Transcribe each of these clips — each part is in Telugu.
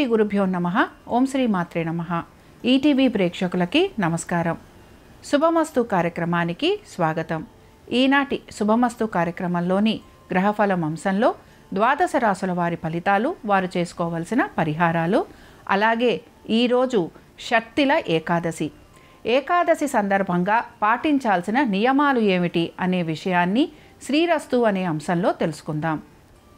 శ్రీ గురుభ్యో నమః. ఓం శ్రీ మాత్రే నమః. ఈటీవీ ప్రేక్షకులకి నమస్కారం. శుభమస్తు కార్యక్రమానికి స్వాగతం. ఈనాటి శుభమస్తు కార్యక్రమంలోని గ్రహఫలం అంశంలో ద్వాదశ రాశుల వారి ఫలితాలు, వారు చేసుకోవలసిన పరిహారాలు, అలాగే ఈరోజు షట్తిల ఏకాదశి సందర్భంగా పాటించాల్సిన నియమాలు ఏమిటి అనే విషయాన్ని శ్రీరస్తు అనే అంశంలో తెలుసుకుందాం.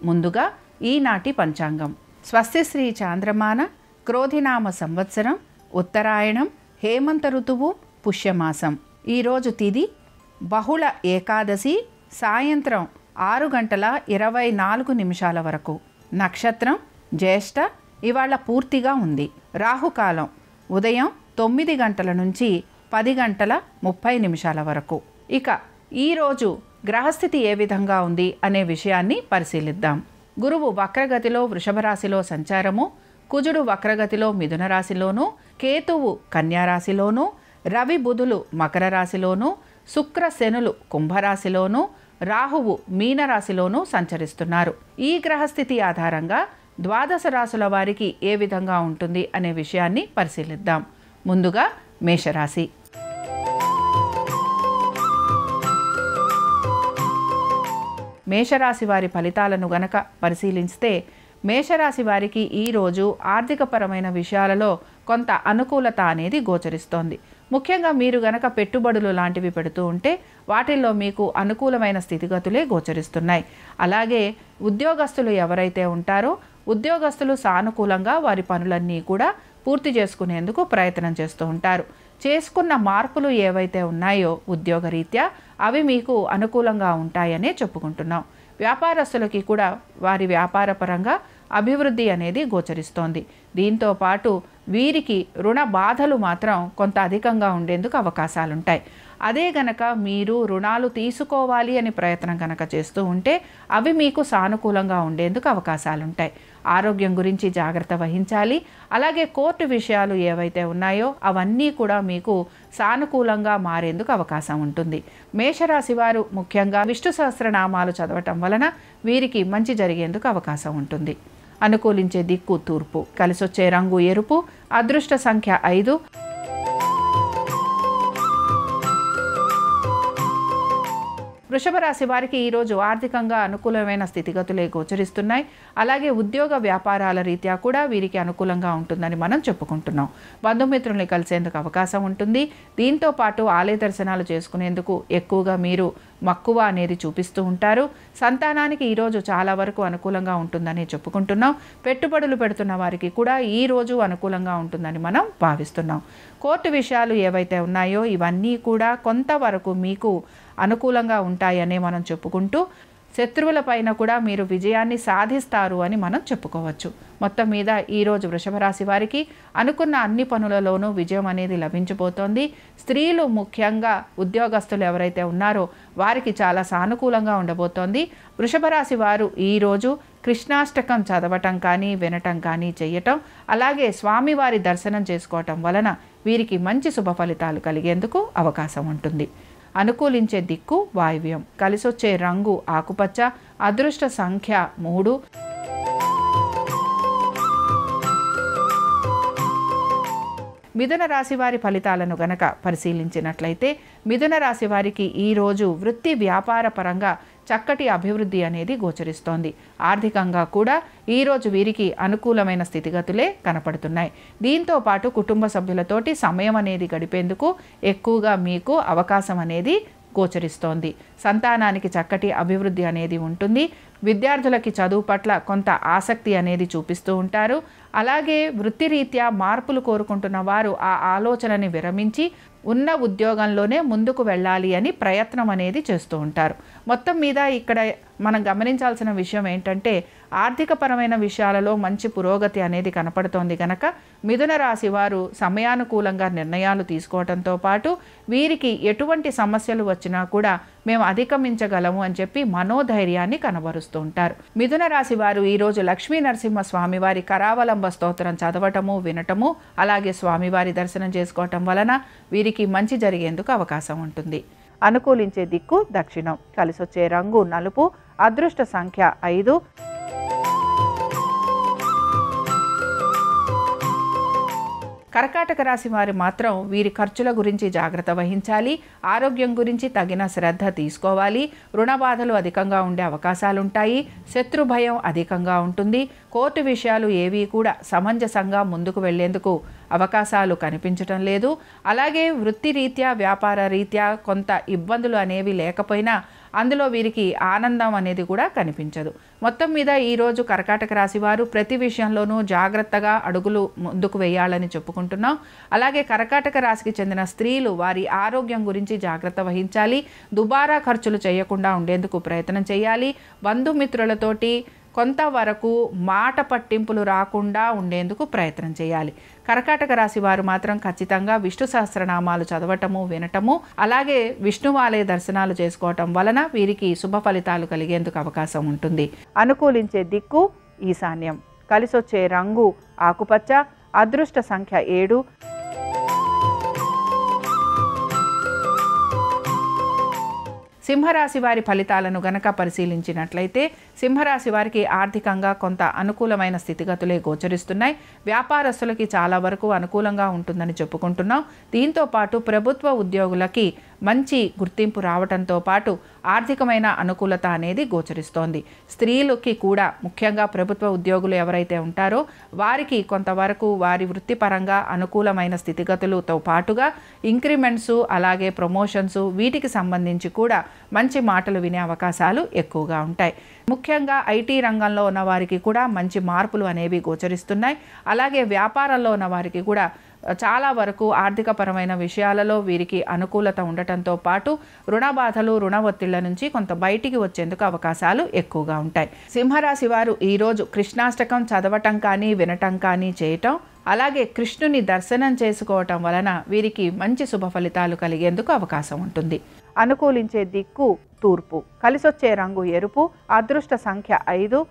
ముందుగా ఈనాటి పంచాంగం. స్వస్తి శ్రీ చాంద్రమాన క్రోధినామ సంవత్సరం, ఉత్తరాయణం, హేమంత ఋతువు, పుష్యమాసం. ఈరోజు తిథి బహుళ ఏకాదశి, సాయంత్రం 6:24 వరకు. నక్షత్రం జ్యేష్ఠ, ఇవాళ పూర్తిగా ఉంది. రాహుకాలం ఉదయం 9 గంటల నుంచి 10:30 వరకు. ఇక ఈరోజు గ్రహస్థితి ఏ విధంగా ఉంది అనే విషయాన్ని పరిశీలిద్దాం. గురువు వక్రగతిలో వృషభ రాశిలో సంచారము, కుజుడు వక్రగతిలో మిథున రాశిలోను, కేతువు కన్యా రాశిలోను, రవి బుధులు మకర రాశిలోను, శుక్ర శనులు కుంభరాశిలోను, రాహువు మీనరాశిలోను సంచరిస్తున్నారు. ఈ గ్రహస్థితి ఆధారంగా ద్వాదశ రాశుల వారికి ఏ విధంగా ఉంటుంది అనే విషయాన్ని పరిశీలిద్దాం. ముందుగా మేషరాశి. మేషరాశి వారి ఫలితాలను గనక పరిశీలిస్తే, మేషరాశి వారికి ఈరోజు ఆర్థికపరమైన విషయాలలో కొంత అనుకూలత అనేది గోచరిస్తోంది. ముఖ్యంగా మీరు గనక పెట్టుబడులు లాంటివి పెడుతూ ఉంటే వాటిల్లో మీకు అనుకూలమైన స్థితిగతులే గోచరిస్తున్నాయి. అలాగే ఉద్యోగస్తులు ఎవరైతే ఉంటారో ఉద్యోగస్తులు సానుకూలంగా వారి పనులన్నీ కూడా పూర్తి చేసుకునేందుకు ప్రయత్నం చేస్తూ ఉంటారు. చేసుకున్న మార్పులు ఏవైతే ఉన్నాయో ఉద్యోగరీత్యా అవి మీకు అనుకూలంగా ఉంటాయనే చెప్పుకుంటున్నాం. వ్యాపారస్తులకి కూడా వారి వ్యాపారపరంగా అభివృద్ధి అనేది గోచరిస్తోంది. దీంతో పాటు వీరికి రుణ బాధలు మాత్రం కొంత అధికంగా ఉండేందుకు అవకాశాలుంటాయి. అదే గనక మీరు రుణాలు తీసుకోవాలి అని ప్రయత్నం కనుక చేస్తూ ఉంటే అవి మీకు సానుకూలంగా ఉండేందుకు అవకాశాలుంటాయి. ఆరోగ్యం గురించి జాగ్రత్త వహించాలి. అలాగే కోర్టు విషయాలు ఏవైతే ఉన్నాయో అవన్నీ కూడా మీకు సానుకూలంగా మారేందుకు అవకాశం ఉంటుంది. మేషరాశి వారు ముఖ్యంగా విష్ణు సహస్రనామాలు చదవటం వలన వీరికి మంచి జరిగేందుకు అవకాశం ఉంటుంది. అనుకూలించే దిక్కు తూర్పు, కలిసొచ్చే రంగు ఎరుపు, అదృష్ట సంఖ్య 5. వృషభ రాశి వారికి ఈరోజు ఆర్థికంగా అనుకూలమైన స్థితిగతులే గోచరిస్తున్నాయి. అలాగే ఉద్యోగ వ్యాపారాల రీత్యా కూడా వీరికి అనుకూలంగా ఉంటుందని మనం చెప్పుకుంటున్నాం. బంధుమిత్రుల్ని కలిసేందుకు అవకాశం ఉంటుంది. దీంతో పాటు ఆలయ దర్శనాలు చేసుకునేందుకు ఎక్కువగా మీరు మక్కువ అనేది చూపిస్తూ ఉంటారు. సంతానానికి ఈరోజు చాలా వరకు అనుకూలంగా ఉంటుందని చెప్పుకుంటున్నాం. పెట్టుబడులు పెడుతున్న వారికి కూడా ఈరోజు అనుకూలంగా ఉంటుందని మనం భావిస్తున్నాం. కోర్టు విషయాలు ఏవైతే ఉన్నాయో ఇవన్నీ కూడా కొంతవరకు మీకు అనుకూలంగా ఉంటాయనే మనం చెప్పుకుంటూ, శత్రువుల పైన కూడా మీరు విజయాన్ని సాధిస్తారు అని మనం చెప్పుకోవచ్చు. మొత్తం మీద ఈరోజు వృషభ రాశి వారికి అనుకున్న అన్ని పనులలోనూ విజయం అనేది లభించబోతోంది. స్త్రీలు ముఖ్యంగా ఉద్యోగస్తులు ఎవరైతే ఉన్నారో వారికి చాలా సానుకూలంగా ఉండబోతోంది. వృషభ రాశి వారు ఈరోజు కృష్ణాష్టకం చదవటం కానీ వినటం కానీ చేయటం, అలాగే స్వామివారి దర్శనం చేసుకోవటం వలన వీరికి మంచి శుభ ఫలితాలు కలిగేందుకు అవకాశం ఉంటుంది. అనుకూలించే దిక్కు వాయువ్యం, కలిసొచ్చే రంగు ఆకుపచ్చ, అదృష్ట సంఖ్య 3. మిథున రాశి వారి ఫలితాలను గనక పరిశీలించినట్లయితే, మిథున రాశి వారికి ఈరోజు వృత్తి వ్యాపార పరంగా చక్కటి అభివృద్ధి అనేది గోచరిస్తోంది. ఆర్థికంగా కూడా ఈరోజు వీరికి అనుకూలమైన స్థితిగతులే కనపడుతున్నాయి. దీంతో పాటు కుటుంబ సభ్యులతోటి సమయం అనేది గడిపేందుకు ఎక్కువగా మీకు అవకాశం అనేది గోచరిస్తోంది. సంతానానికి చక్కటి అభివృద్ధి అనేది ఉంటుంది. విద్యార్థులకి చదువు పట్ల కొంత ఆసక్తి అనేది చూపిస్తూ ఉంటారు. అలాగే వృత్తిరీత్యా మార్పులు కోరుకుంటున్న వారు ఆ ఆలోచనని విరమించి ఉన్న ఉద్యోగంలోనే ముందుకు వెళ్ళాలి అని ప్రయత్నం అనేది చేస్తూ ఉంటారు. మొత్తం మీద ఇక్కడ మనం గమనించాల్సిన విషయం ఏంటంటే, ఆర్థికపరమైన విషయాలలో మంచి పురోగతి అనేది కనపడుతోంది కనుక మిథున రాశి వారు సమయానుకూలంగా నిర్ణయాలు తీసుకోవడంతో పాటు వీరికి ఎటువంటి సమస్యలు వచ్చినా కూడా మేము అధిగమించగలము అని చెప్పి మనోధైర్యాన్ని కనబరుస్తూ ఉంటారు. మిథున రాశి వారు ఈరోజు లక్ష్మీ నరసింహ స్వామివారి కరావలంబ స్తోత్రం చదవటము, వినటము, అలాగే స్వామివారి దర్శనం చేసుకోవటం వలన వీరికి మంచి జరిగేందుకు అవకాశం ఉంటుంది. అనుకూలించే దిక్కు దక్షిణం, కలిసొచ్చే రంగు నలుపు, అదృష్ట సంఖ్య 5. కర్కాటక రాశి వారు మాత్రం వీరి ఖర్చుల గురించి జాగ్రత్త వహించాలి, ఆరోగ్యం గురించి తగిన శ్రద్ధ తీసుకోవాలి, రుణ బాధలు అధికంగా ఉండే అవకాశాలుంటాయి, శత్రు భయం అధికంగా ఉంటుంది, కోర్టు విషయాలు ఏవి కూడా సమంజసంగా ముందుకు వెళ్లేందుకు అవకాశాలు కనిపించటం లేదు. అలాగే వృత్తి రీత్యా వ్యాపార రీత్యా కొంత ఇబ్బందులు అనేవి లేకపోయినా అందులో వీరికి ఆనందం అనేది కూడా కనిపించదు. మొత్తం మీద ఈరోజు కర్కాటక రాశి వారు ప్రతి విషయంలోనూ జాగ్రత్తగా అడుగులు ముందుకు వేయాలని చెప్పుకుంటున్నాం. అలాగే కర్కాటక రాశికి చెందిన స్త్రీలు వారి ఆరోగ్యం గురించి జాగ్రత్త వహించాలి, దుబారా ఖర్చులు చేయకుండా ఉండేందుకు ప్రయత్నం చేయాలి, బంధుమిత్రులతోటి కొంతవరకు మాట పట్టింపులు రాకుండా ఉండేందుకు ప్రయత్నం చేయాలి. కర్కాటక రాశి వారు మాత్రం ఖచ్చితంగా విష్ణు సహస్రనామాలు చదవటము, వినటము, అలాగే విష్ణువాలయ దర్శనాలు చేసుకోవటం వలన వీరికి శుభ ఫలితాలు కలిగేందుకు అవకాశం ఉంటుంది. అనుకూలించే దిక్కు ఈశాన్యం, కలిసొచ్చే రంగు ఆకుపచ్చ, అదృష్ట సంఖ్య 7. సింహరాశి వారి ఫలితాలను గనక పరిశీలించినట్లయితే సింహరాశి వారికి ఆర్థికంగా కొంత అనుకూలమైన స్థితిగతులే గోచరిస్తున్నాయి. వ్యాపారస్తులకి చాలా వరకు అనుకూలంగా ఉంటుందని చెప్పుకుంటున్నాం. దీంతో పాటు ప్రభుత్వ ఉద్యోగులకి మంచి గుర్తింపు రావడంతో పాటు ఆర్థికమైన అనుకూలత అనేది గోచరిస్తోంది. స్త్రీలకి కూడా ముఖ్యంగా ప్రభుత్వ ఉద్యోగులు ఎవరైతే ఉంటారో వారికి కొంతవరకు వారి వృత్తిపరంగా అనుకూలమైన స్థితిగతులతో పాటుగా ఇంక్రిమెంట్స్, అలాగే ప్రమోషన్స్, వీటికి సంబంధించి కూడా మంచి మాటలు వినే అవకాశాలు ఎక్కువగా ఉంటాయి. ముఖ్యంగా ఐటీ రంగంలో ఉన్న వారికి కూడా మంచి మార్పులు అనేవి గోచరిస్తున్నాయి. అలాగే వ్యాపారంలో ఉన్న వారికి కూడా చాలా వరకు ఆర్థికపరమైన విషయాలలో వీరికి అనుకూలత ఉండటంతో పాటు రుణ బాధలు, రుణ ఒత్తిళ్ల నుంచి కొంత బయటికి వచ్చేందుకు అవకాశాలు ఎక్కువగా ఉంటాయి. సింహరాశి వారు ఈరోజు కృష్ణాష్టకం చదవటం కానీ, వినటం కానీ చేయటం, అలాగే కృష్ణుని దర్శనం చేసుకోవటం వలన వీరికి మంచి శుభ ఫలితాలు కలిగేందుకు అవకాశం ఉంటుంది. అనుకూలించే దిక్కు తూర్పు, కలిసొచ్చే రంగు ఎరుపు, అదృష్ట సంఖ్య 5.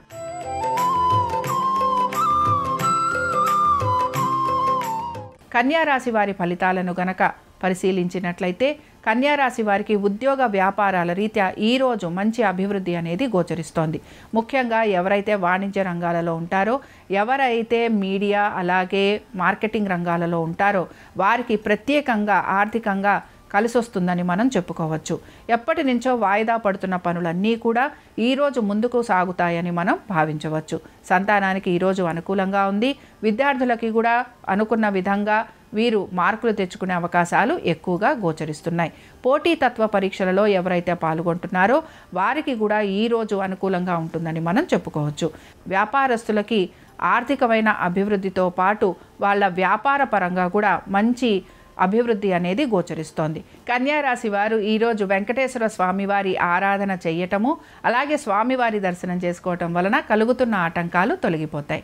కన్యా రాశి వారి ఫలితాలను గనక పరిశీలించినట్లయితే కన్యా రాశి వారికి ఉద్యోగ వ్యాపారాల రీత్యా ఈరోజు మంచి అభివృద్ధి అనేది గోచరిస్తోంది. ముఖ్యంగా ఎవరైతే వాణిజ్య రంగాలలో ఉంటారో, ఎవరైతే మీడియా అలాగే మార్కెటింగ్ రంగాలలో ఉంటారో వారికి ప్రత్యేకంగా ఆర్థికంగా కలిసొస్తుందని మనం చెప్పుకోవచ్చు. ఎప్పటి నుంచో వాయిదా పడుతున్న పనులన్నీ కూడా ఈరోజు ముందుకు సాగుతాయని మనం భావించవచ్చు. సంతానానికి ఈరోజు అనుకూలంగా ఉంది. విద్యార్థులకి కూడా అనుకున్న విధంగా వీరు మార్కులు తెచ్చుకునే అవకాశాలు ఎక్కువగా గోచరిస్తున్నాయి. పోటీతత్వ పరీక్షలలో ఎవరైతే పాల్గొంటున్నారో వారికి కూడా ఈరోజు అనుకూలంగా ఉంటుందని మనం చెప్పుకోవచ్చు. వ్యాపారస్తులకి ఆర్థికమైన అభివృద్ధితో పాటు వాళ్ళ వ్యాపార పరంగా కూడా మంచి అభివృద్ధి అనేది గోచరిస్తోంది. కన్యా రాశి వారు ఈరోజు వెంకటేశ్వర స్వామివారి ఆరాధన చేయటము, అలాగే స్వామివారి దర్శనం చేసుకోవటం వలన కలుగుతున్న ఆటంకాలు తొలగిపోతాయి.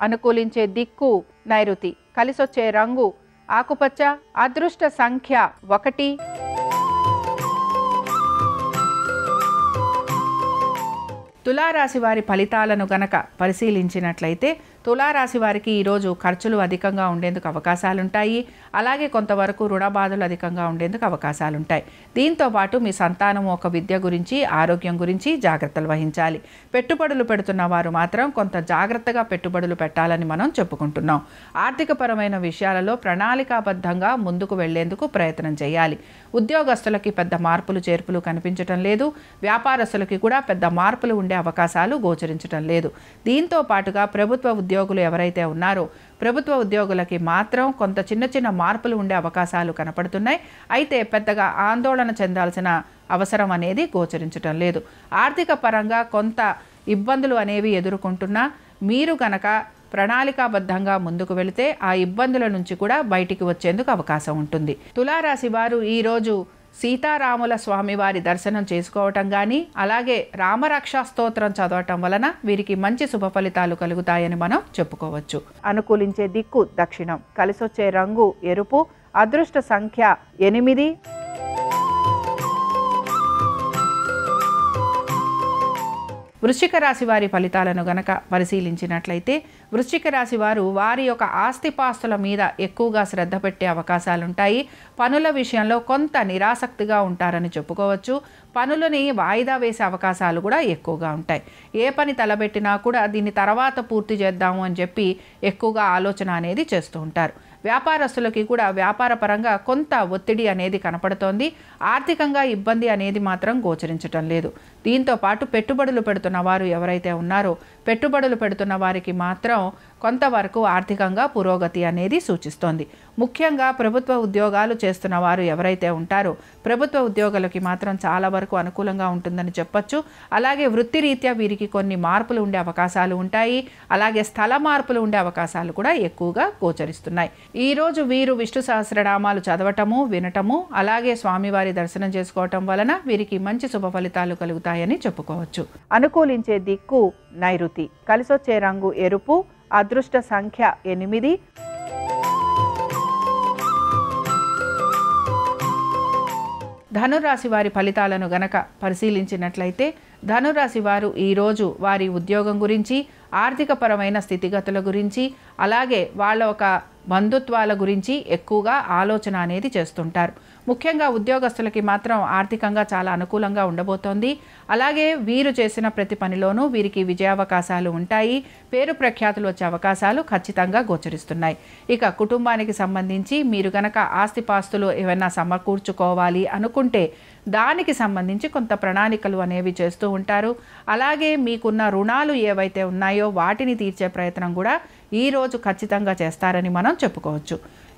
అనుకూలించే దిక్కు నైరుతి, కలిసొచ్చే రంగు ఆకుపచ్చ, అదృష్ట సంఖ్య 1. తులారాశి వారి ఫలితాలను గనక పరిశీలించినట్లయితే తులారాశి వారికి ఈరోజు ఖర్చులు అధికంగా ఉండేందుకు అవకాశాలుంటాయి. అలాగే కొంతవరకు రుణ బాధలు అధికంగా ఉండేందుకు అవకాశాలుంటాయి. దీంతో పాటు మీ సంతానం ఒక విద్య గురించి, ఆరోగ్యం గురించి జాగ్రత్తలు వహించాలి. పెట్టుబడులు పెడుతున్న వారు మాత్రం కొంత జాగ్రత్తగా పెట్టుబడులు పెట్టాలని మనం చెప్పుకుంటున్నాం. ఆర్థికపరమైన విషయాలలో ప్రణాళికాబద్ధంగా ముందుకు వెళ్లేందుకు ప్రయత్నం చేయాలి. ఉద్యోగస్తులకి పెద్ద మార్పులు చేర్పులు కనిపించటం లేదు. వ్యాపారస్తులకి కూడా పెద్ద మార్పులు ఉండే అవకాశాలు గోచరించటం లేదు. దీంతో పాటుగా ప్రభుత్వ ఉద్యోగులు ఎవరైతే ఉన్నారో ప్రభుత్వ ఉద్యోగులకి మాత్రం కొంత చిన్న చిన్న మార్పులు ఉండే అవకాశాలు కనపడుతున్నాయి. అయితే పెద్దగా ఆందోళన చెందాల్సిన అవసరం అనేది గోచరించటం లేదు. ఆర్థిక పరంగా కొంత ఇబ్బందులు అనేవి ఎదుర్కొంటున్నా మీరు కనుక ప్రణాళికాబద్ధంగా ముందుకు వెళితే ఆ ఇబ్బందుల నుంచి కూడా బయటికి వచ్చేందుకు అవకాశం ఉంటుంది. తులారాశి వారు ఈరోజు సీతారాముల స్వామివారి దర్శనం చేసుకోవటం కానీ, అలాగే రామరక్షా స్తోత్రం చదవటం వలన వీరికి మంచి శుభ ఫలితాలు కలుగుతాయని మనం చెప్పుకోవచ్చు. అనుకూలించే దిక్కు దక్షిణం, కలిసొచ్చే రంగు ఎరుపు, అదృష్ట సంఖ్య 8. వృశ్చిక రాశి వారి ఫలితాలను గనక పరిశీలించినట్లయితే వృశ్చిక రాశి వారు వారి యొక్క ఆస్తిపాస్తుల మీద ఎక్కువగా శ్రద్ధ పెట్టే అవకాశాలుంటాయి. పనుల విషయంలో కొంత నిరాసక్తిగా ఉంటారని చెప్పుకోవచ్చు. పనులని వాయిదా వేసే అవకాశాలు కూడా ఎక్కువగా ఉంటాయి. ఏ పని తలబెట్టినా కూడా దీన్ని తర్వాత పూర్తి చేద్దాము అని చెప్పి ఎక్కువగా ఆలోచన అనేది చేస్తూ ఉంటారు. వ్యాపారస్తులకి కూడా వ్యాపార పరంగా కొంత ఒత్తిడి అనేది కనపడుతోంది. ఆర్థికంగా ఇబ్బంది అనేది మాత్రం గోచరించటం లేదు. దీంతో పాటు పెట్టుబడులు పెడుతున్న వారు ఎవరైతే ఉన్నారో పెట్టుబడులు పెడుతున్న వారికి మాత్రం కొంతవరకు ఆర్థికంగా పురోగతి అనేది సూచిస్తోంది. ముఖ్యంగా ప్రభుత్వ ఉద్యోగాలు చేస్తున్న వారు ఎవరైతే ఉంటారో ప్రభుత్వ ఉద్యోగులకి మాత్రం చాలా వరకు అనుకూలంగా ఉంటుందని చెప్పొచ్చు. అలాగే వృత్తిరీత్యా వీరికి కొన్ని మార్పులు ఉండే అవకాశాలు ఉంటాయి. అలాగే స్థల మార్పులు ఉండే అవకాశాలు కూడా ఎక్కువగా గోచరిస్తున్నాయి. ఈరోజు వీరు విష్ణు సహస్రనామాలు చదవటము, వినటము, అలాగే స్వామివారి దర్శనం చేసుకోవటం వలన వీరికి మంచి శుభ ఫలితాలు కలుగుతాయని చెప్పుకోవచ్చు. అనుకూలించే దిక్కు నైరుతి, కలిసొచ్చే రంగు ఎరుపు, అదృష్ట సంఖ్య 8. ధనురాశి వారి ఫలితాలను గనక పరిశీలించినట్లయితే ధనురాశి వారు ఈరోజు వారి ఉద్యోగం గురించి, ఆర్థికపరమైన స్థితిగతుల గురించి, అలాగే వాళ్ళ ఒక బంధుత్వాల గురించి ఎక్కువగా ఆలోచన అనేది చేస్తుంటారు. ముఖ్యంగా ఉద్యోగస్తులకి మాత్రం ఆర్థికంగా చాలా అనుకూలంగా ఉండబోతోంది. అలాగే వీరు చేసిన ప్రతి పనిలోనూ వీరికి విజయావకాశాలు ఉంటాయి. పేరు ప్రఖ్యాతులు వచ్చే అవకాశాలు ఖచ్చితంగా గోచరిస్తున్నాయి. ఇక కుటుంబానికి సంబంధించి మీరు గనక ఆస్తిపాస్తులు ఏమైనా సమకూర్చుకోవాలి అనుకుంటే దానికి సంబంధించి కొంత ప్రణాళికలు అనేవి చేస్తూ ఉంటారు. అలాగే మీకున్న రుణాలు ఏవైతే ఉన్నాయో వాటిని తీర్చే ప్రయత్నం కూడా ఈరోజు ఖచ్చితంగా చేస్తారని మనం చెప్పుకోవచ్చు.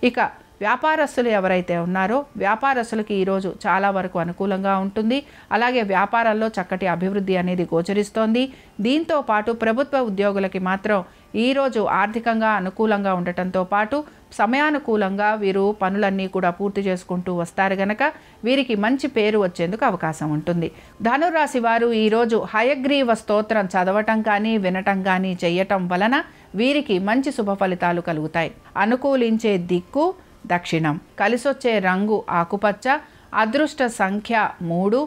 ఇక వ్యాపారస్తులు ఎవరైతే ఉన్నారో వ్యాపారస్తులకి ఈరోజు చాలా వరకు అనుకూలంగా ఉంటుంది. అలాగే వ్యాపారాల్లో చక్కటి అభివృద్ధి అనేది గోచరిస్తోంది. దీంతో పాటు ప్రభుత్వ ఉద్యోగులకి మాత్రం ఈరోజు ఆర్థికంగా అనుకూలంగా ఉండటంతో పాటు సమయానుకూలంగా వీరు పనులన్నీ కూడా పూర్తి చేసుకుంటూ వస్తారు గనక వీరికి మంచి పేరు వచ్చేందుకు అవకాశం ఉంటుంది. ధనురాశి వారు ఈరోజు హయగ్రీవ స్తోత్రం చదవటం కానీ వినటం కానీ చేయటం వలన వీరికి మంచి శుభ ఫలితాలు కలుగుతాయి. అనుకూలించే దిక్కు దక్షిణం, కలిసొచ్చే రంగు ఆకుపచ్చ, అదృష్ట సంఖ్య 3.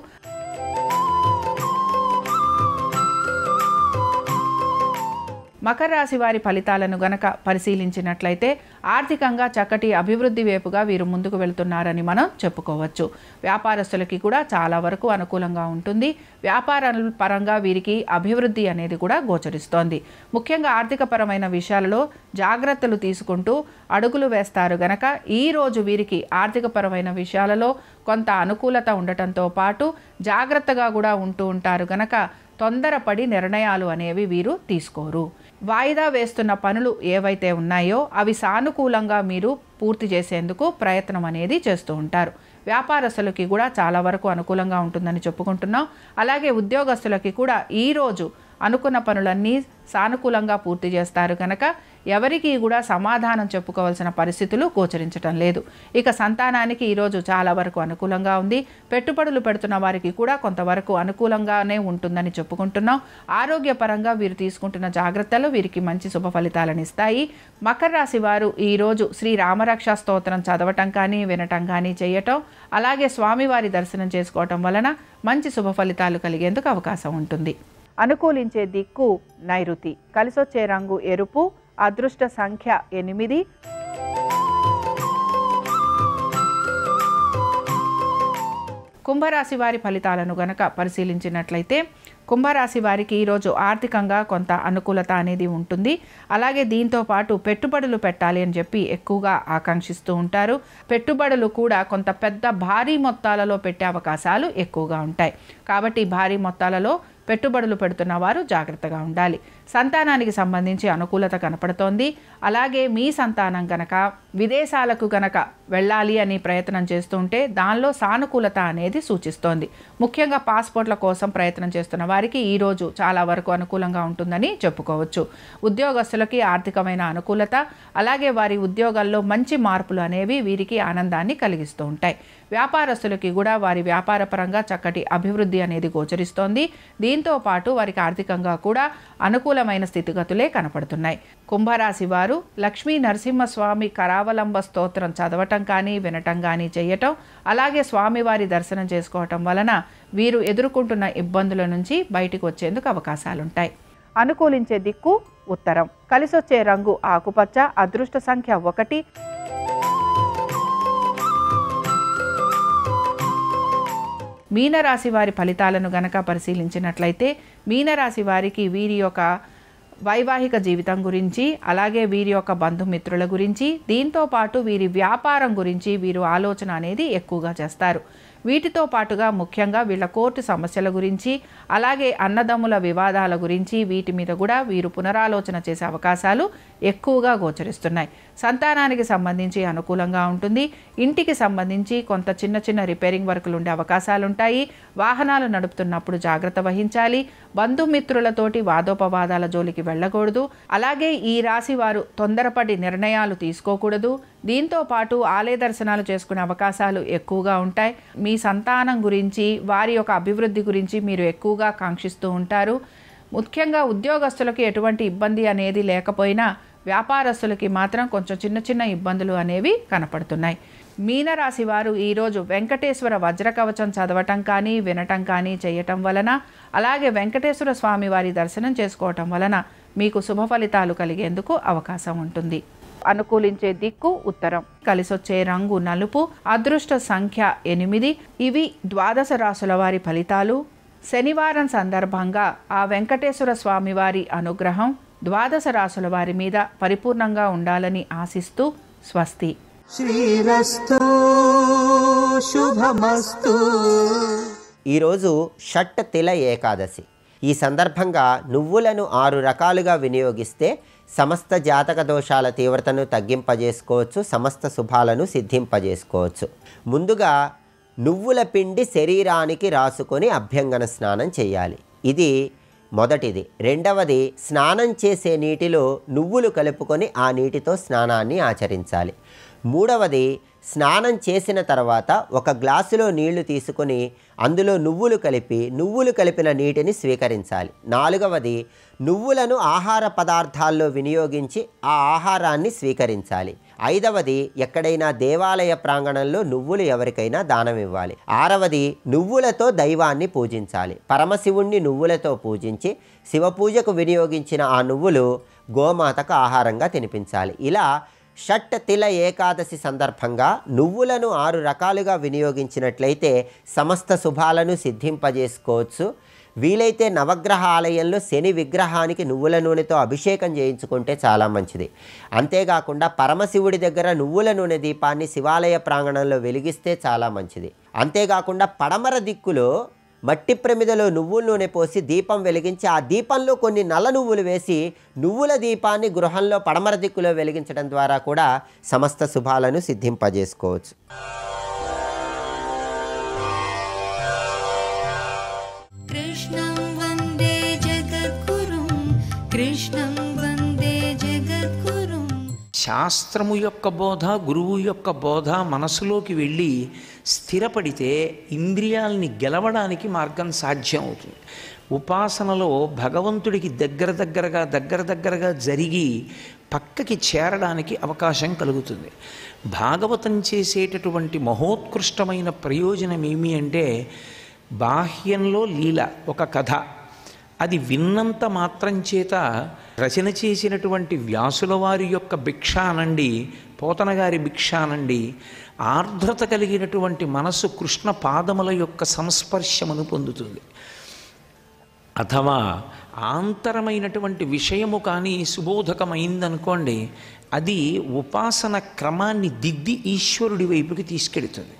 మకర రాశి వారి ఫలితాలను గనక పరిశీలించినట్లయితే ఆర్థికంగా చక్కటి అభివృద్ధి వైపుగా వీరు ముందుకు వెళ్తున్నారని మనం చెప్పుకోవచ్చు. వ్యాపారస్తులకి కూడా చాలా వరకు అనుకూలంగా ఉంటుంది. వ్యాపార పరంగా వీరికి అభివృద్ధి అనేది కూడా గోచరిస్తోంది. ముఖ్యంగా ఆర్థికపరమైన విషయాలలో జాగ్రత్తలు తీసుకుంటూ అడుగులు వేస్తారు గనక ఈరోజు వీరికి ఆర్థికపరమైన విషయాలలో కొంత అనుకూలత ఉండటంతో పాటు జాగ్రత్తగా కూడా ఉంటూ ఉంటారు గనక తొందరపడి నిర్ణయాలు అనేవి వీరు తీసుకోరు. వాయిదా వేస్తున్న పనులు ఏవైతే ఉన్నాయో అవి సానుకూలంగా మీరు పూర్తి చేసేందుకు ప్రయత్నం అనేది చేస్తూ ఉంటారు. వ్యాపారస్తులకి కూడా చాలా వరకు అనుకూలంగా ఉంటుందని చెప్పుకుంటున్నాం. అలాగే ఉద్యోగస్తులకి కూడా ఈరోజు అనుకున్న పనులన్నీ సానుకూలంగా పూర్తి చేస్తారు కనుక ఎవరికి కూడా సమాధానం చెప్పుకోవాల్సిన పరిస్థితులు గోచరించటం లేదు. ఇక సంతానానికి ఈరోజు చాలా వరకు అనుకూలంగా ఉంది. పెట్టుబడులు పెడుతున్న వారికి కూడా కొంతవరకు అనుకూలంగానే ఉంటుందని చెప్పుకుంటున్నాం. ఆరోగ్యపరంగా వీరు తీసుకుంటున్న జాగ్రత్తలు వీరికి మంచి శుభ ఫలితాలను ఇస్తాయి. మకర రాశి వారు ఈరోజు శ్రీ రామరక్ష స్తోత్రం చదవటం కానీ వినటం కానీ చేయటం, అలాగే స్వామివారి దర్శనం చేసుకోవటం వలన మంచి శుభ ఫలితాలు కలిగేందుకు అవకాశం ఉంటుంది. అనుకూలించే దిక్కు నైరుతి, కలిసొచ్చే రంగు ఎరుపు, అదృష్ట సంఖ్య 8. కుంభరాశి వారి ఫలితాలను గనక పరిశీలించినట్లయితే కుంభరాశి వారికి ఈరోజు ఆర్థికంగా కొంత అనుకూలత అనేది ఉంటుంది. అలాగే దీంతో పాటు పెట్టుబడులు పెట్టాలి అని చెప్పి ఎక్కువగా ఆకాంక్షిస్తూ ఉంటారు. పెట్టుబడులు కూడా కొంత పెద్ద భారీ మొత్తాలలో పెట్టే అవకాశాలు ఎక్కువగా ఉంటాయి. కాబట్టి భారీ మొత్తాలలో పెట్టుబడులు పెడుతున్న వారు జాగ్రత్తగా ఉండాలి. సంతానానికి సంబంధించి అనుకూలత కనపడుతోంది. అలాగే మీ సంతానం కనుక విదేశాలకు కనుక వెళ్ళాలి అని ప్రయత్నం చేస్తుంటే దానిలో సానుకూలత అనేది సూచిస్తోంది. ముఖ్యంగా పాస్పోర్ట్ల కోసం ప్రయత్నం చేస్తున్న వారికి ఈరోజు చాలా వరకు అనుకూలంగా ఉంటుందని చెప్పుకోవచ్చు. ఉద్యోగస్తులకి ఆర్థికమైన అనుకూలత, అలాగే వారి ఉద్యోగాల్లో మంచి మార్పులు అనేవి వీరికి ఆనందాన్ని కలిగిస్తూ ఉంటాయి. వ్యాపారస్తులకి కూడా వారి వ్యాపార పరంగా చక్కటి అభివృద్ధి అనేది గోచరిస్తోంది. దీంతో పాటు వారికి ఆర్థికంగా కూడా అనుకూలమైన స్థితిగతులే కనపడుతున్నాయి. కుంభరాశి వారు లక్ష్మీ నరసింహస్వామి కరావలంబ స్తోత్రం చదవటం కానీ వినటం కానీ చేయటం, అలాగే స్వామివారి దర్శనం చేసుకోవటం వలన వీరు ఎదుర్కొంటున్న ఇబ్బందుల నుంచి బయటికి వచ్చేందుకు అవకాశాలుంటాయి. అనుకూలించే దిక్కు ఉత్తరం, కలిసొచ్చే రంగు ఆకుపచ్చ, అదృష్ట సంఖ్య 1. మీనరాశి వారి ఫలితాలను గనక పరిశీలించినట్లయితే మీనరాశి వారికి వీరి యొక్క వైవాహిక జీవితం గురించి, అలాగే వీరి యొక్క బంధుమిత్రుల గురించి, దీంతో పాటు వీరి వ్యాపారం గురించి వీరు ఆలోచన అనేది ఎక్కువగా చేస్తారు. వీటితో పాటుగా ముఖ్యంగా వీళ్ళ కోర్టు సమస్యల గురించి, అలాగే అన్నదమ్ముల వివాదాల గురించి, వీటి మీద కూడా వీరు పునరాలోచన చేసే అవకాశాలు ఎక్కువగా గోచరిస్తున్నాయి. సంతానానికి సంబంధించి అనుకూలంగా ఉంటుంది. ఇంటికి సంబంధించి కొంత చిన్న చిన్న రిపేరింగ్ వర్కులు ఉండే అవకాశాలు ఉంటాయి. వాహనాలు నడుపుతున్నప్పుడు జాగ్రత్త వహించాలి. బంధుమిత్రులతోటి వాదోపవాదాల జోలికి వెళ్ళకూడదు. అలాగే ఈ రాశి వారు తొందరపడి నిర్ణయాలు తీసుకోకూడదు. దీంతో పాటు ఆలయ దర్శనాలు చేసుకునే అవకాశాలు ఎక్కువగా ఉంటాయి. మీ సంతానం గురించి, వారి యొక్క అభివృద్ధి గురించి మీరు ఎక్కువగా కాంక్షిస్తూ ఉంటారు. ముఖ్యంగా ఉద్యోగస్తులకు ఎటువంటి ఇబ్బంది అనేది లేకపోయినా వ్యాపారస్తులకి మాత్రం కొంచెం చిన్న చిన్న ఇబ్బందులు అనేవి కనపడుతున్నాయి. మీనరాశి వారు ఈరోజు వెంకటేశ్వర వజ్రకవచం చదవటం కానీ, వినటం కానీ చేయటం వలన, అలాగే వెంకటేశ్వర స్వామి వారి దర్శనం చేసుకోవటం వలన మీకు శుభ ఫలితాలు కలిగేందుకు అవకాశం ఉంటుంది. అనుకూలించే దిక్కు ఉత్తరం. కలిసొచ్చే రంగు నలుపు. అదృష్ట సంఖ్య 8. ఇవి ద్వాదశ రాశుల వారి ఫలితాలు. శనివారం సందర్భంగా ఆ వెంకటేశ్వర స్వామి వారి అనుగ్రహం ద్వాదశ రాశుల వారి మీద పరిపూర్ణంగా ఉండాలని ఆశిస్తూ స్వస్తి. శ్రీరస్తు శుభమస్తు. ఈరోజు షట్ తిల ఏకాదశి. ఈ సందర్భంగా నువ్వులను 6 రకాలుగా వినియోగిస్తే సమస్త జాతక దోషాల తీవ్రతను తగ్గింపజేసుకోవచ్చు, సమస్త శుభాలను సిద్ధింపజేసుకోవచ్చు. ముందుగా నువ్వుల పిండి శరీరానికి రాసుకొని అభ్యంగన స్నానం చేయాలి. ఇది మొదటిది. రెండవది, స్నానం చేసే నీటిలో నువ్వులు కలుపుకొని ఆ నీటితో స్నానాన్ని ఆచరించాలి. మూడవది, స్నానం చేసిన తర్వాత 1 గ్లాసులో నీళ్లు తీసుకొని అందులో నువ్వులు కలిపిన నీటిని స్వీకరించాలి. నాలుగవది, నువ్వులను ఆహార పదార్థాల్లో వినియోగించి ఆ ఆహారాన్ని స్వీకరించాలి. ఐదవది, ఎక్కడైనా దేవాలయ ప్రాంగణంలో నువ్వులు ఎవరికైనా దానం ఇవ్వాలి. ఆరవది, నువ్వులతో దైవాన్ని పూజించాలి. పరమశివుణ్ణి నువ్వులతో పూజించి శివపూజకు వినియోగించిన ఆ నువ్వులు గోమాతకు ఆహారంగా తినిపించాలి. ఇలా షట్ తిల ఏకాదశి సందర్భంగా నువ్వులను 6 రకాలుగా వినియోగించినట్లయితే సమస్త శుభాలను సిద్ధింపజేసుకోవచ్చు. వీలైతే నవగ్రహ ఆలయంలో శని విగ్రహానికి నువ్వుల నూనెతో అభిషేకం చేయించుకుంటే చాలా మంచిది. అంతేకాకుండా పరమశివుడి దగ్గర నువ్వుల నూనె దీపాన్ని శివాలయ ప్రాంగణంలో వెలిగిస్తే చాలా మంచిది. అంతేకాకుండా పడమర దిక్కులో మట్టి ప్రమిదలో నువ్వుల నూనె పోసి దీపం వెలిగించి ఆ దీపంలో కొన్ని నల్ల నువ్వులు వేసి నువ్వుల దీపాన్ని గృహంలో పడమర దిక్కులో వెలిగించడం ద్వారా కూడా సమస్త శుభాలను సిద్ధింపజేసుకోవచ్చు. కృష్ణం వందే జగద్గురుం, కృష్ణం వందే జగద్గురుం. శాస్త్రము యొక్క బోధ, గురువు యొక్క బోధ మనసులోకి వెళ్ళి స్థిరపడితే ఇంద్రియాలని గెలవడానికి మార్గం సాధ్యం అవుతుంది. ఉపాసనలో భగవంతుడికి దగ్గరగా జరిగి పక్కకి చేరడానికి అవకాశం కలుగుతుంది. భాగవతం చేసేటటువంటి మహోత్కృష్టమైన ప్రయోజనం ఏమి అంటే, బాహ్యంలో లీల, ఒక కథ, అది విన్నంత మాత్రం చేత రచన చేసినటువంటి వ్యాసుల వారి యొక్క భిక్ష అనండి, పోతన గారి భిక్ష అనండి, ఆర్ద్రత కలిగినటువంటి మనసు కృష్ణ పాదముల యొక్క సంస్పర్శమును పొందుతుంది. అథవా ఆంతరమైనటువంటి విషయము కానీ సుబోధకమైందనుకోండి, అది ఉపాసన క్రమాన్ని దిద్ది ఈశ్వరుడి వైపుకి తీసుకెడుతుంది.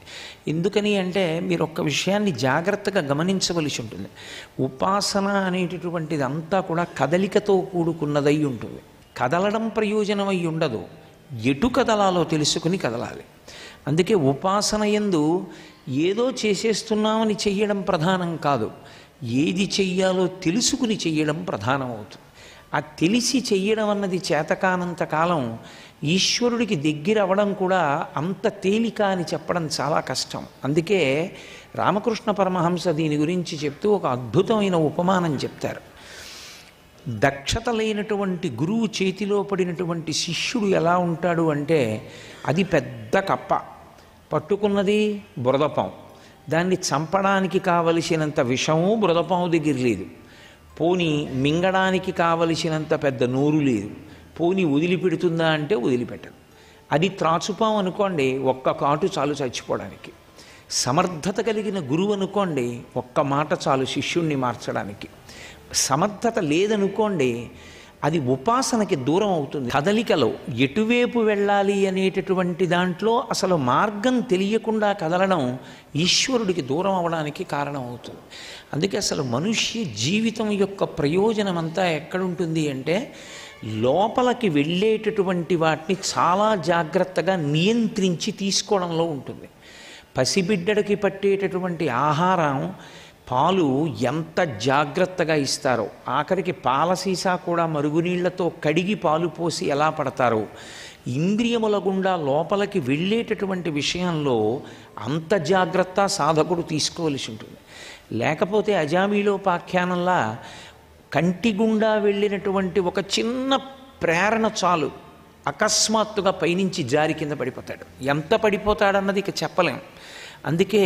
ఎందుకని అంటే మీరు ఒక్క విషయాన్ని జాగ్రత్తగా గమనించవలసి ఉంటుంది. ఉపాసన అనేటటువంటిది అంతా కూడా కదలికతో కూడుకున్నదై ఉంటుంది. కదలడం ప్రయోజనమై ఉండదు, ఎటు కదలాలో తెలుసుకుని కదలాలి. అందుకే ఉపాసన యందు ఏదో చేసేస్తున్నామని చెయ్యడం ప్రధానం కాదు, ఏది చెయ్యాలో తెలుసుకుని చెయ్యడం ప్రధానం అవుతుంది. ఆ తెలిసి చెయ్యడం అన్నది చేతకానంత కాలం ఈశ్వరుడికి దగ్గర అవ్వడం కూడా అంత తేలిక అని చెప్పడం చాలా కష్టం. అందుకే రామకృష్ణ పరమహంస దీని గురించి చెప్తూ ఒక అద్భుతమైన ఉపమానం చెప్తారు. దక్షత లేనటువంటి గురువు చేతిలో పడినటువంటి శిష్యుడు ఎలా ఉంటాడు అంటే, అది పెద్ద కప్ప, పట్టుకున్నది బురదపాం, దాన్ని చంపడానికి కావలసినంత విషము బురదపాము దగ్గర లేదు, పోని మింగడానికి కావలసినంత పెద్ద నోరు లేదు, పోని వదిలిపెడుతుందా అంటే వదిలిపెట్టదు. అది త్రాచుపాం అనుకోండి, ఒక్క కాటు చాలు చచ్చిపోవడానికి. సమర్థత కలిగిన గురువు అనుకోండి, ఒక్క మాట చాలు శిష్యుణ్ణి మార్చడానికి. సమర్థత లేదనుకోండి, అది ఉపాసనకి దూరం అవుతుంది. కదలికలో ఎటువైపు వెళ్ళాలి అనేటటువంటి దాంట్లో అసలు మార్గం తెలియకుండా కదలడం ఈశ్వరుడికి దూరం అవడానికి కారణం అవుతుంది. అందుకే అసలు మనుష్య జీవితం యొక్క ప్రయోజనం అంతా ఎక్కడుంటుంది అంటే లోపలికి వెళ్ళేటటువంటి వాటిని చాలా జాగ్రత్తగా నియంత్రించి తీసుకోవడంలో ఉంటుంది. పసిబిడ్డడికి పట్టేటటువంటి ఆహారం పాలు ఎంత జాగ్రత్తగా ఇస్తారో, ఆఖరికి పాల సీసా కూడా మరుగునీళ్లతో కడిగి పాలు పోసి ఎలా పడతారో, ఇంద్రియముల గుండా లోపలికి వెళ్ళేటటువంటి విషయంలో అంత జాగ్రత్త సాధకుడు తీసుకోవలసి ఉంటుంది. లేకపోతే అజామీలోపాఖ్యానంలా కంటి గుండా వెళ్ళినటువంటి ఒక చిన్న ప్రేరణ చాలు, అకస్మాత్తుగా పైనుంచి జారి కింద పడిపోతాడు. ఎంత పడిపోతాడన్నది ఇక చెప్పలేం. అందుకే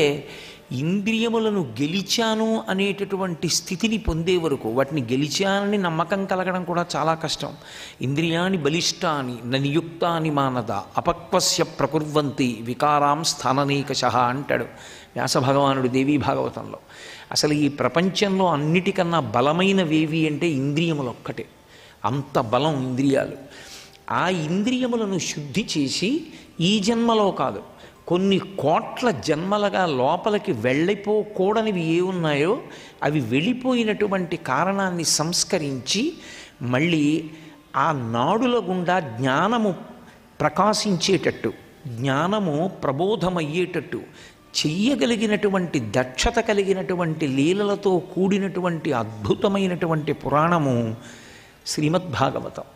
ఇంద్రియములను గెలిచాను అనేటటువంటి స్థితిని పొందే వరకు, వాటిని గెలిచానని నమ్మకం కలగడం కూడా చాలా కష్టం. ఇంద్రియాని బలిష్టాని ననియుక్తాని మానద అపక్వస్య ప్రకుర్వంతి వికారాం స్థాననీకశః అంటాడు వ్యాసభగవానుడు దేవీ భాగవతంలో. అసలు ఈ ప్రపంచంలో అన్నిటికన్నా బలమైనవేవి అంటే ఇంద్రియములు ఒక్కటే. అంత బలం ఇంద్రియాలు. ఆ ఇంద్రియములను శుద్ధి చేసి ఈ జన్మలో కాదు, కొన్ని కోట్ల జన్మలుగా లోపలికి వెళ్ళిపోకూడనివి ఏ ఉన్నాయో అవి వెళ్ళిపోయినటువంటి కారణాన్ని సంస్కరించి మళ్ళీ ఆ నాడుల గుండా జ్ఞానము ప్రకాశించేటట్టు, జ్ఞానము ప్రబోధమయ్యేటట్టు చెయ్యగలిగినటువంటి దక్షత కలిగినటువంటి లీలలతో కూడినటువంటి అద్భుతమైనటువంటి పురాణము శ్రీమద్భాగవతం.